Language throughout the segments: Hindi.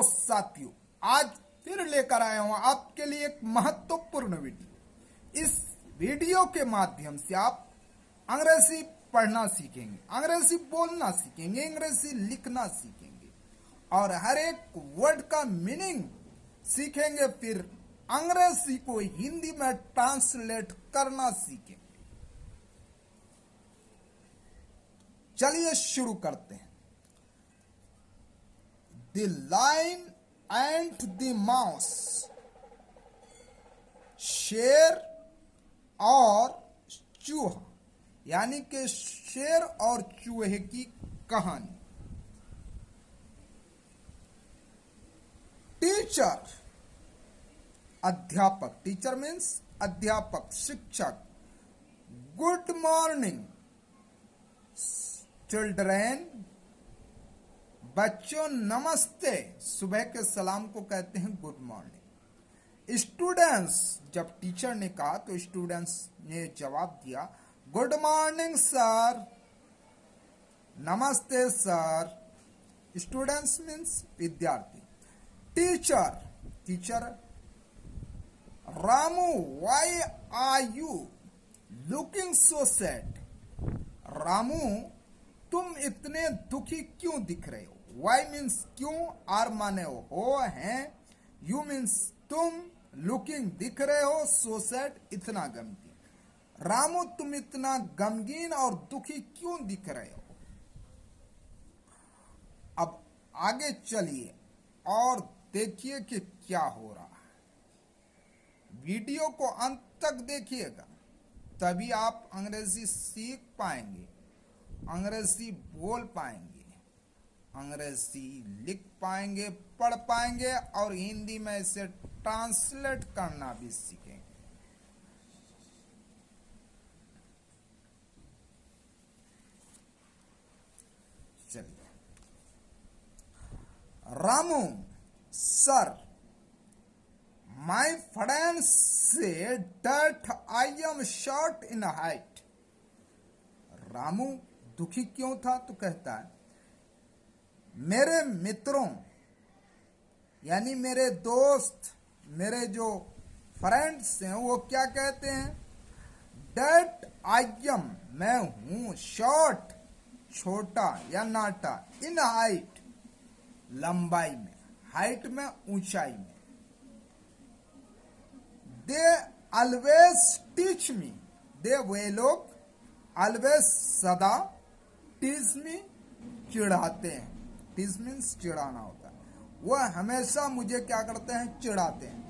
साथियों, आज फिर लेकर आया हूं आपके लिए एक महत्वपूर्ण वीडियो। इस वीडियो के माध्यम से आप अंग्रेजी पढ़ना सीखेंगे, अंग्रेजी बोलना सीखेंगे, अंग्रेजी लिखना सीखेंगे और हर एक वर्ड का मीनिंग सीखेंगे। फिर अंग्रेजी को हिंदी में ट्रांसलेट करना सीखेंगे। चलिए शुरू करते हैं। The lion and the mouse, शेर और चूहा, यानी कि शेर और चूहे की कहानी। टीचर, अध्यापक, टीचर मीन्स अध्यापक, शिक्षक। गुड मॉर्निंग चिल्ड्रेन, बच्चों नमस्ते, सुबह के सलाम को कहते हैं गुड मॉर्निंग। स्टूडेंट्स, जब टीचर ने कहा तो स्टूडेंट्स ने जवाब दिया गुड मॉर्निंग सर, नमस्ते सर। स्टूडेंट्स मीन्स विद्यार्थी। Teacher, teacher, Ramu why are you looking so sad, Ramu तुम इतने दुखी क्यों दिख रहे हो। वाई मीन्स क्यों, आर माने हो हैं, यू मीन्स तुम, लुकिंग दिख रहे हो, सो सैड इतना गमगीन। रामू तुम इतना गमगीन और दुखी क्यों दिख रहे हो। अब आगे चलिए और देखिए कि क्या हो रहा है। वीडियो को अंत तक देखिएगा, तभी आप अंग्रेजी सीख पाएंगे, अंग्रेजी बोल पाएंगे, अंग्रेजी लिख पाएंगे, पढ़ पाएंगे और हिंदी में इसे ट्रांसलेट करना भी सीखेंगे। चलिए। Ramu sir, my friends say that I am short in height. Ramu दुखी क्यों था तो कहता है मेरे मित्रों यानी मेरे दोस्त, मेरे जो फ्रेंड्स हैं वो क्या कहते हैं, दैट आई एम मैं हूं, शॉर्ट छोटा या नाटा, इन हाइट लंबाई में, हाइट में ऊंचाई में। दे ऑलवेज टीच मी, दे वे लोग, ऑलवेज सदा, टीज मी चिढ़ाते हैं, टीज मीन्स चिढ़ाना होता है, वह हमेशा मुझे क्या करते हैं, चिढ़ाते हैं।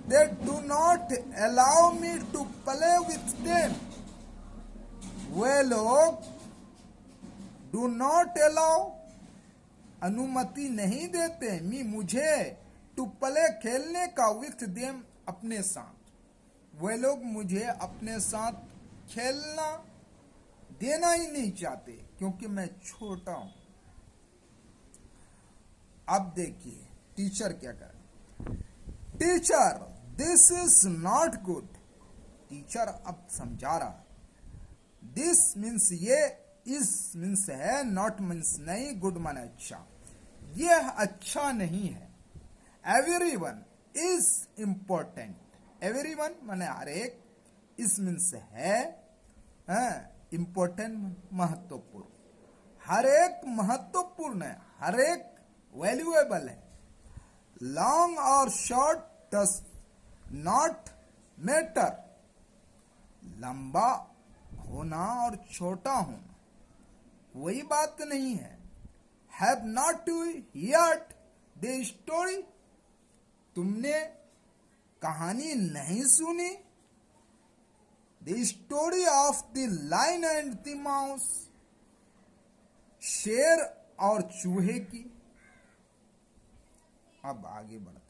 They do not allow me to play with them, वे लोग डू नॉट अलाउ अनुमति नहीं देते, मी मुझे, टू प्ले खेलने का, विथ देम अपने साथ, वे लोग मुझे अपने साथ खेलना देना ही नहीं चाहते क्योंकि मैं छोटा हूं। अब देखिए टीचर क्या करे, teacher this is not good, teacher अब समझा रहा, दिस मीन्स ये, इज मीन्स है, नॉट मीन्स नहीं, गुड माने अच्छा, यह अच्छा नहीं है। एवरीवन इज इम्पोर्टेंट, एवरीवन माने हर एक, इस मीन्स है, इम्पोर्टेंट महत्वपूर्ण, हर एक महत्वपूर्ण है, हर एक वैल्यूएबल है। लॉन्ग और शॉर्ट डज नॉट मैटर, लंबा होना और छोटा होना वही बात नहीं है। Have not you heard the story, तुमने कहानी नहीं सुनी, the story of the lion and the mouse, शेर और चूहे की। अब आगे बढ़ते हैं।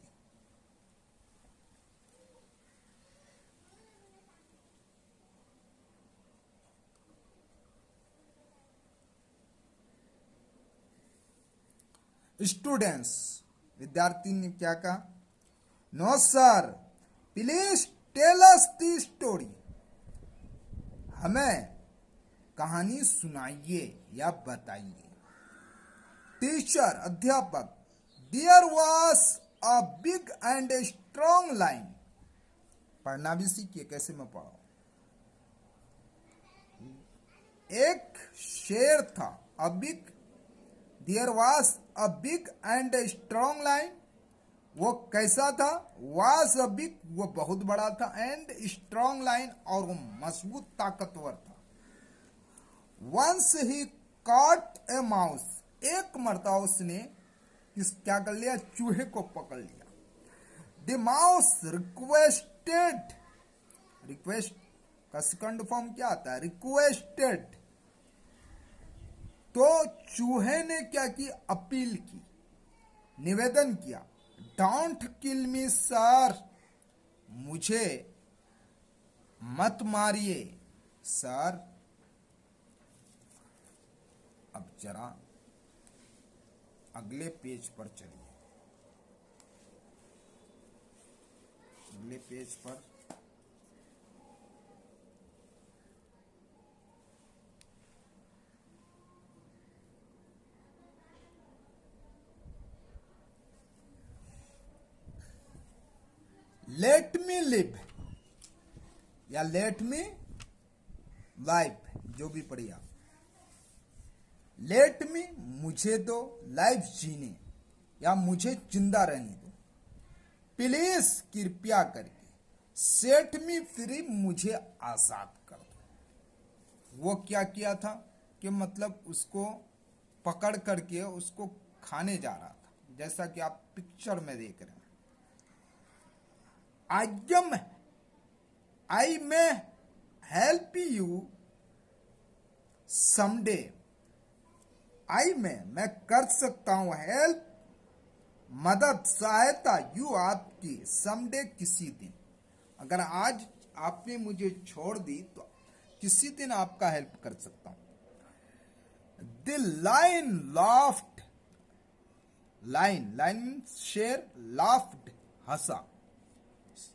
स्टूडेंट्स, विद्यार्थी ने क्या कहा, no sir please tell us the story, हमें कहानी सुनाइए या बताइए। टीचर, अध्यापक, there was a big and a strong lion. पढ़ना भी सीखिए कैसे मैं पढ़ा। एक शेर था, a big, there was a big and a strong lion. वो कैसा था? वॉज अ बिग, वो बहुत बड़ा था, एंड स्ट्रॉन्ग लाइन, और वो मजबूत ताकतवर था। Once he caught a mouse, एक मरतबा उसने क्या कर लिया? चूहे को पकड़ लिया। द माउस रिक्वेस्टेड, रिक्वेस्ट का सेकंड फॉर्म क्या आता है? रिक्वेस्टेड। तो चूहे ने क्या की? अपील की, निवेदन किया, डोंट किल मी सर, मुझे मत मारिए सर। अब जरा अगले पेज पर चलिए। अगले पेज पर लेट मी लिव या लेट मी लाइफ, जो भी पढ़िए आप। लेट मी, मुझे दो, लाइफ जीने या मुझे जिंदा रहने दो, प्लीज कृपया करके, सेट मी फ्री, मुझे आजाद कर दो। वो क्या किया था कि मतलब उसको पकड़ करके उसको खाने जा रहा था, जैसा कि आप पिक्चर में देख रहे हैं। आई मे हेल्प यू समडे, आई मैं कर सकता हूं हेल्प, मदद, सहायता, यू आपकी, समडे, किसी दिन। अगर आज आपने मुझे छोड़ दी तो किसी दिन आपका हेल्प कर सकता हूं। The line laughed, line, line शेर, लाफ्ड, हंसा।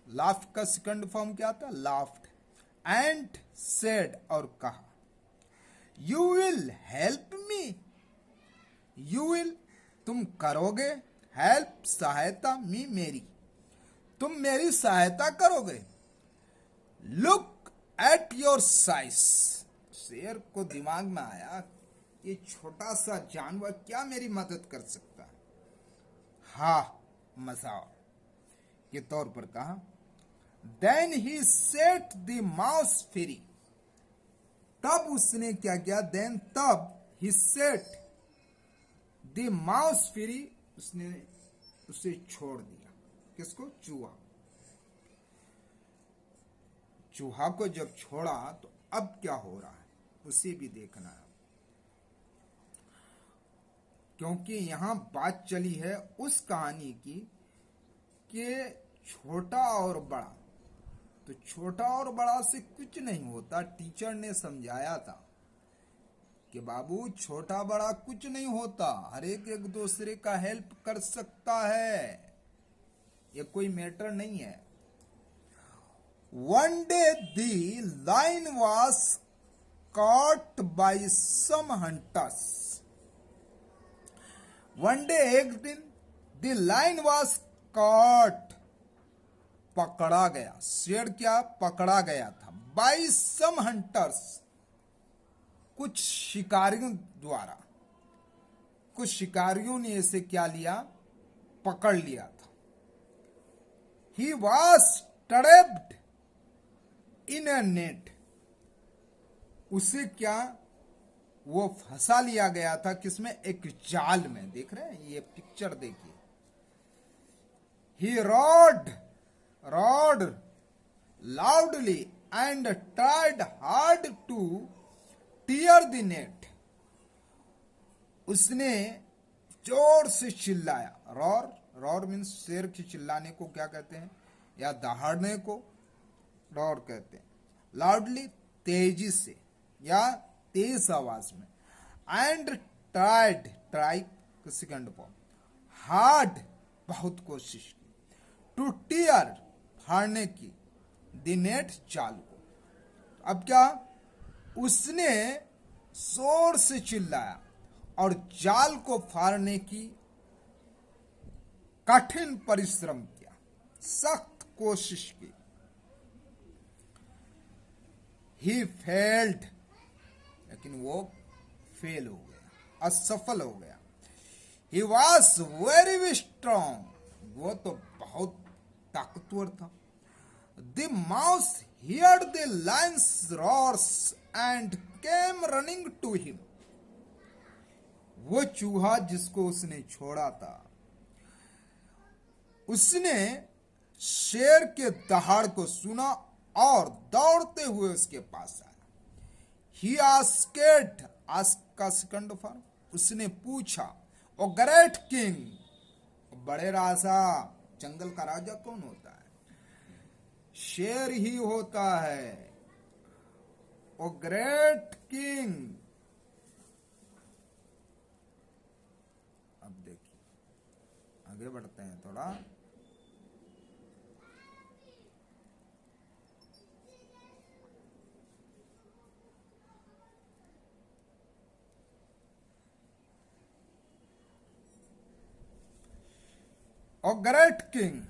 लाफ्ड का सेकंड फॉर्म क्या था? लाफ्ड। एंड सेड, और कहा, you will help me, you will, तुम करोगे, हेल्प, सहायता, मी, मेरी, तुम मेरी सहायता करोगे। लुक एट योर साइज, शेर को दिमाग में आया ये छोटा सा जानवर क्या मेरी मदद कर सकता है। हा, मजाक के तौर पर कहा। Then he set the mouse free, तब उसने क्या किया? देन, तब, he set the mouse free, उसने उसे छोड़ दिया। किसको? चूहा। चूहा को जब छोड़ा तो अब क्या हो रहा है उसे भी देखना है, क्योंकि यहां बात चली है उस कहानी की कि छोटा और बड़ा, तो छोटा और बड़ा से कुछ नहीं होता। टीचर ने समझाया था कि बाबू छोटा बड़ा कुछ नहीं होता, हर एक एक दूसरे का हेल्प कर सकता है, ये कोई मैटर नहीं है। One day the line was caught by some hunters, one day, एक दिन, द लाइन वॉज caught, पकड़ा गया, शेर क्या? पकड़ा गया था, बाय सम हंटर्स, कुछ शिकारियों द्वारा, कुछ शिकारियों ने इसे क्या लिया? पकड़ लिया था। He was trapped in A net, उसे क्या? वो फंसा लिया गया था, किसमें? एक जाल में। देख रहे हैं ये पिक्चर, देखिए। ही roared loudly and tried hard to tear the net, उसने जोर से चिल्लाया। रोर मीन्स शेर के चिल्लाने को क्या कहते हैं? या दहाड़ने को रोर कहते हैं। लाउडली, तेजी से या तेज आवाज में। And try second form, hard, बहुत कोशिश की, टू टीयर, फाड़ने की, द नेट, जाल को। अब क्या? उसने जोर से चिल्लाया और जाल को फाड़ने की कठिन परिश्रम किया, सख्त कोशिश की। ही फेल्ड, लेकिन वो फेल हो गया, असफल हो गया। ही वॉज वेरी स्ट्रॉन्ग, वो तो बहुत ताकतवर था। The mouse heard the Lions roars and came running to him. वो चूहा जिसको उसने छोड़ा था, उसने शेर के दहाड़ को सुना और दौड़ते हुए उसके पास आया। ही आस्क्ड, आस्क का सेकंड फॉर्म, उसने पूछा, ओ ग्रेट किंग, बड़े राजा, जंगल का राजा कौन होता है? शेर ही होता है। ओ ग्रेट किंग, अब देखिए आगे बढ़ते हैं थोड़ा। O great king,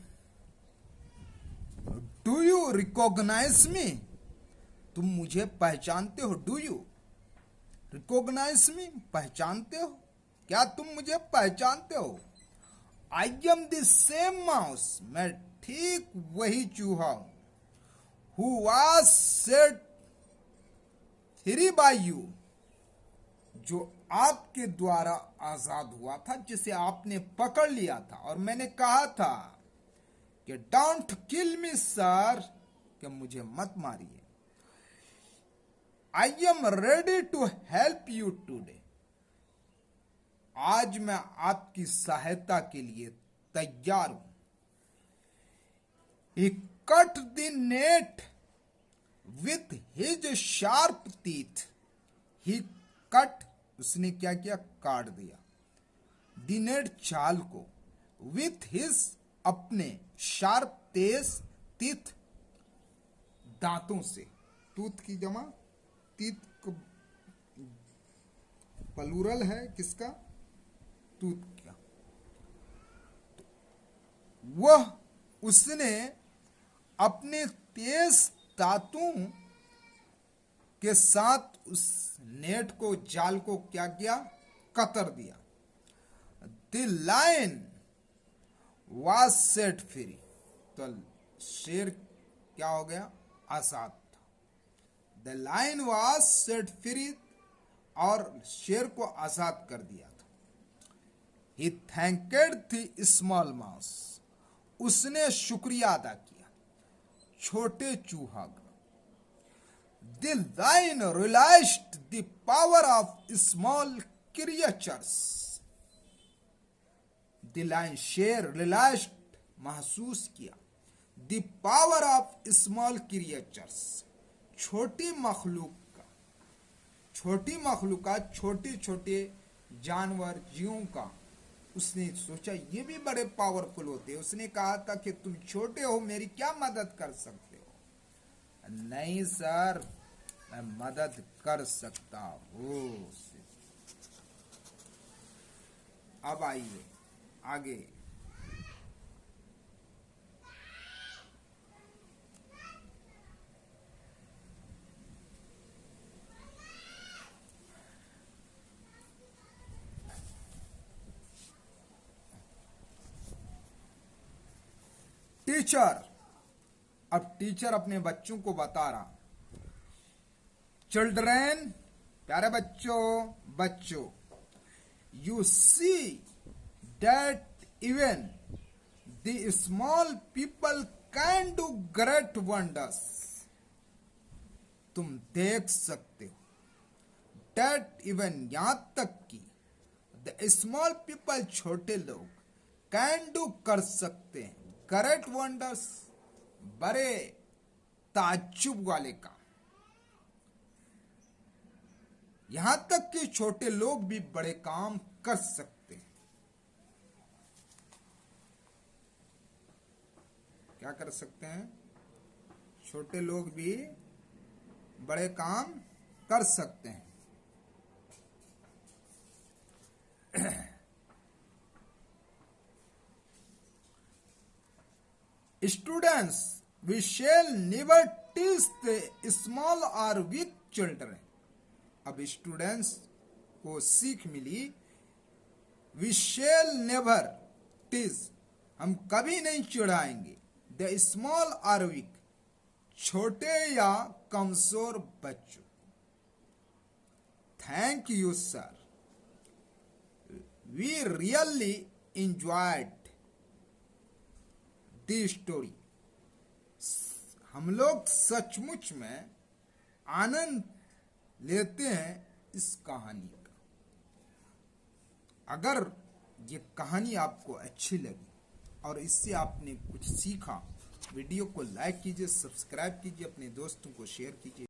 do you recognize me? तुम मुझे पहचानते हो? डू यू रिकॉग्नाइज मी, पहचानते हो? क्या तुम मुझे पहचानते हो? I am the same mouse, मैं ठीक वही चूहा हूं। Who was set free by you, जो आपके द्वारा आजाद हुआ था, जिसे आपने पकड़ लिया था और मैंने कहा था कि डोंट किल मी सर, कि मुझे मत मारिए। I am ready to help you today, आज मैं आपकी सहायता के लिए तैयार हूं। He cut the net with his sharp teeth, he cut, उसने क्या किया? काट दिया। द नेट, चाल को, विथ हिज, अपने, शार्प, तेज, टीथ, दांतों से। टूथ की जमा तीत को प्लूरल है किसका? टूथ का। वह, उसने अपने तेज दांतों के साथ उस नेट को, जाल को क्या किया? कतर दिया। The lion was set free, तो शेर क्या हो गया? आजाद। The lion was set free, और शेर को आजाद कर दिया था। He thanked the small mouse, उसने शुक्रिया अदा किया छोटे चूहा का। The lion realized the power of small creatures, the lion, शेर, रियलाइज्ड, महसूस किया, the power of small creatures, छोटी मखलूक का, छोटी मखलूकात, छोटे छोटे जानवर, जीवों का। उसने सोचा ये भी बड़े पावरफुल होते हैं। उसने कहा था कि तुम छोटे हो, मेरी क्या मदद कर सकते हो? नहीं सर, मैं मदद कर सकता हूं। अब आइए आगे। टीचर, अब टीचर अपने बच्चों को बता रहा, चिल्ड्रेन, प्यारे बच्चों, बच्चों, you see that even the small people can do great wonders, तुम देख सकते हो, दैट इवन, यहां तक कि, द स्मॉल पीपल, छोटे लोग, कैन डू, कर सकते हैं, ग्रेट वंडर्स, बड़े ताज्जुब वाले काम। यहां तक कि छोटे लोग भी बड़े काम कर सकते हैं। क्या कर सकते हैं? छोटे लोग भी बड़े काम कर सकते हैं। Students we shall never teach the small और वीक चिल्ड्रन। अब स्टूडेंट्स को सीख मिली, वी शेल नेवर टीच, हम कभी नहीं चिढ़ाएंगे, द स्मॉल और वीक, छोटे या कमजोर बच्चों। Thank you sir, we really enjoyed the story. हम लोग सचमुच में आनंद लेते हैं इस कहानी का। अगर ये कहानी आपको अच्छी लगी और इससे आपने कुछ सीखा, वीडियो को लाइक कीजिए, सब्सक्राइब कीजिए, अपने दोस्तों को शेयर कीजिए।